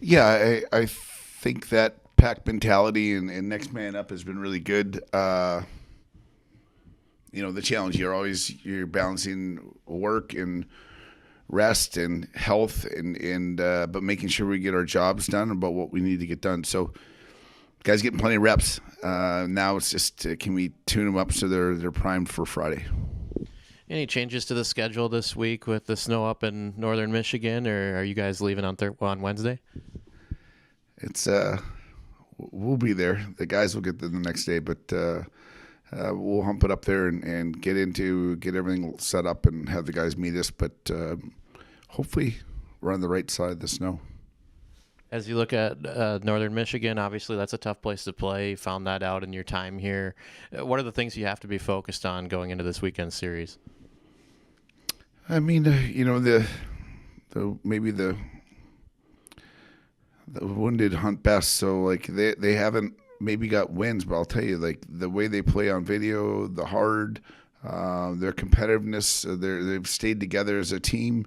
Yeah, I think that pack mentality and next man up has been really good. The challenge you're balancing work and rest and health and but making sure we get our jobs done about what we need to get done. So guys getting plenty of reps. Now it's just can we tune them up so they're primed for Friday. Any changes to the schedule this week with the snow up in northern Michigan, or are you guys leaving on Wednesday? It's we'll be there. The guys will get there the next day, but we'll hump it up there and get everything set up and have the guys meet us. But hopefully we're on the right side of the snow. As you look at northern Michigan, obviously that's a tough place to play. You found that out in your time here. What are the things you have to be focused on going into this weekend series? I mean, the maybe the wounded hunt best. So like they haven't maybe got wins, but I'll tell you, like the way they play on video, the hard, their competitiveness, they've stayed together as a team.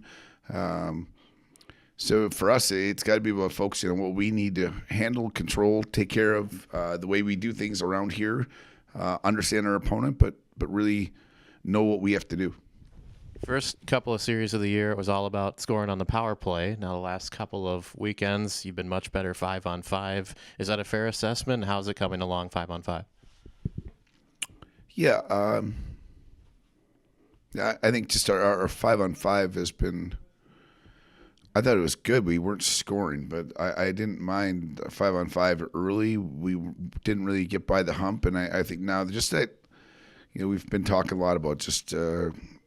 So for us, it's got to be about focusing on what we need to handle, control, take care of, the way we do things around here, understand our opponent, but really know what we have to do. First couple of series of the year, it was all about scoring on the power play. Now, the last couple of weekends, you've been much better 5-on-5. Is that a fair assessment? How's it coming along 5-on-5? Yeah. I think just our 5-on-5 has been – I thought it was good. We weren't scoring, but I didn't mind 5-on-5 early. We didn't really get by the hump, and I think now just that we've been talking a lot about just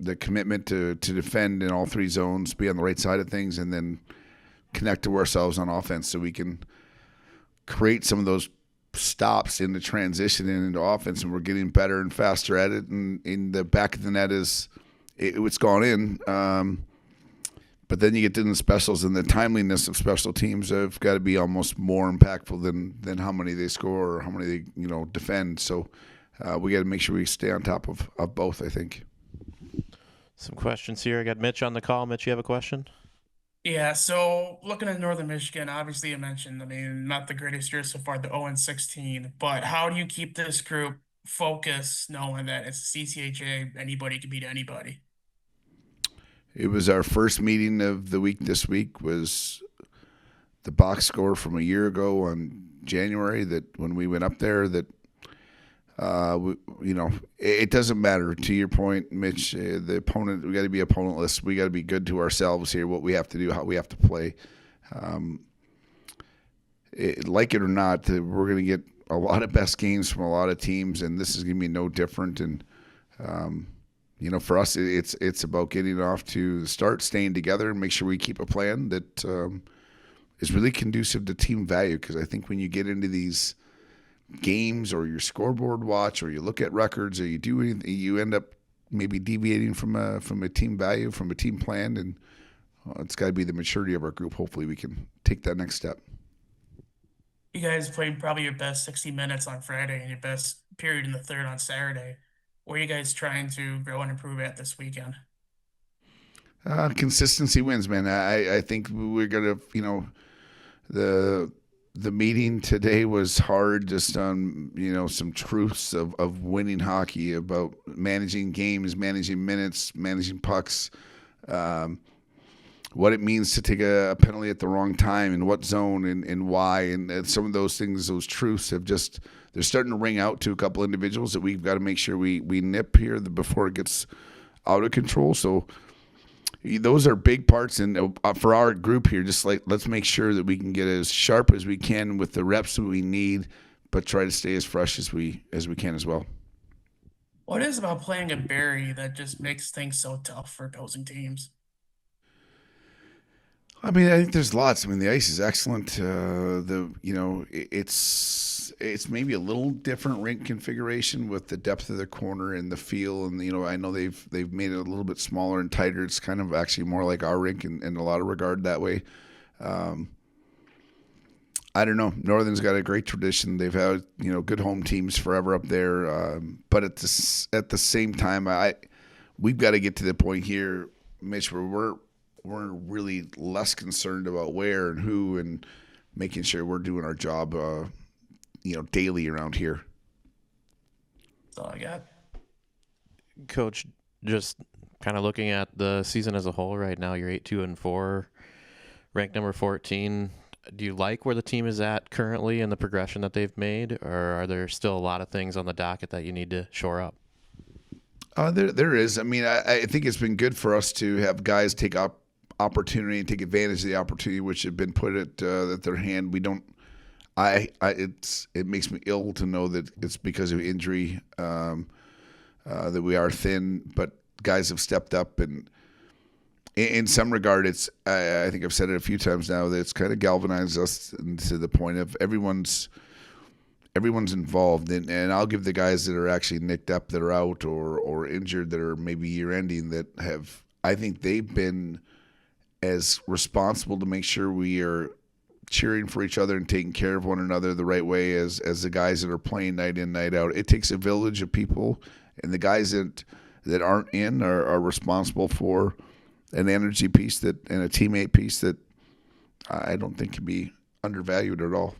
the commitment to defend in all three zones, be on the right side of things, and then connect to ourselves on offense so we can create some of those stops in the transition and into offense, and we're getting better and faster at it. And in the back of the net it's gone in. But then you get to the specials, and the timeliness of special teams have got to be almost more impactful than how many they score or how many they defend. So we got to make sure we stay on top of both, I think. Some questions here. I got Mitch on the call. Mitch, you have a question? Yeah, so looking at Northern Michigan, obviously you mentioned, not the greatest year so far, the 0-16, but how do you keep this group focused knowing that it's CCHA, anybody can beat anybody? It was our first meeting of the week. This week was the box score from a year ago on January. That when we went up there, that it doesn't matter. To your point, Mitch, the opponent, we got to be opponentless. We got to be good to ourselves here. What we have to do, how we have to play. Like it or not, we're going to get a lot of best games from a lot of teams, and this is going to be no different. And for us, it's about getting off to the start, staying together, and make sure we keep a plan that is really conducive to team value. Because I think when you get into these games, or your scoreboard watch, or you look at records, or you do anything, you end up maybe deviating from a team value, from a team plan, and it's got to be the maturity of our group. Hopefully, we can take that next step. You guys played probably your best 60 minutes on Friday and your best period in the third on Saturday. What are you guys trying to grow and improve at this weekend? Consistency wins, man. I think we're gonna, the meeting today was hard, just on some truths of winning hockey, about managing games, managing minutes, managing pucks, what it means to take a penalty at the wrong time, and what zone, and why, and some of those things, those truths they're starting to ring out to a couple individuals that we've got to make sure we nip here before it gets out of control. So those are big parts, and for our group here, just like let's make sure that we can get as sharp as we can with the reps that we need, but try to stay as fresh as we can as well. What is about playing at Barrie that just makes things so tough for opposing teams? I think there's lots. The ice is excellent. It's maybe a little different rink configuration with the depth of the corner and the feel, and I know they've made it a little bit smaller and tighter. It's kind of actually more like our rink in a lot of regard that way. I don't know. Northern's got a great tradition. They've had good home teams forever up there, but at the same time, we've got to get to the point here, Mitch, where we're really less concerned about where and who and making sure we're doing our job, daily around here. That's all I got. Coach, just kind of looking at the season as a whole right now, you're 8-2-4, ranked number 14. Do you like where the team is at currently and the progression that they've made, or are there still a lot of things on the docket that you need to shore up? There is. I mean, I think it's been good for us to have guys take opportunity and take advantage of the opportunity which have been put at their hand. We don't. It makes me ill to know that it's because of injury that we are thin, but guys have stepped up, and in some regard, I think I've said it a few times now that it's kind of galvanized us to the point of everyone's involved, and I'll give the guys that are actually nicked up, that are out or injured, that are maybe year ending, that have, I think they've been as responsible to make sure we are cheering for each other and taking care of one another the right way as the guys that are playing night in, night out. It takes a village of people, and the guys that aren't in are responsible for an energy piece and a teammate piece that I don't think can be undervalued at all.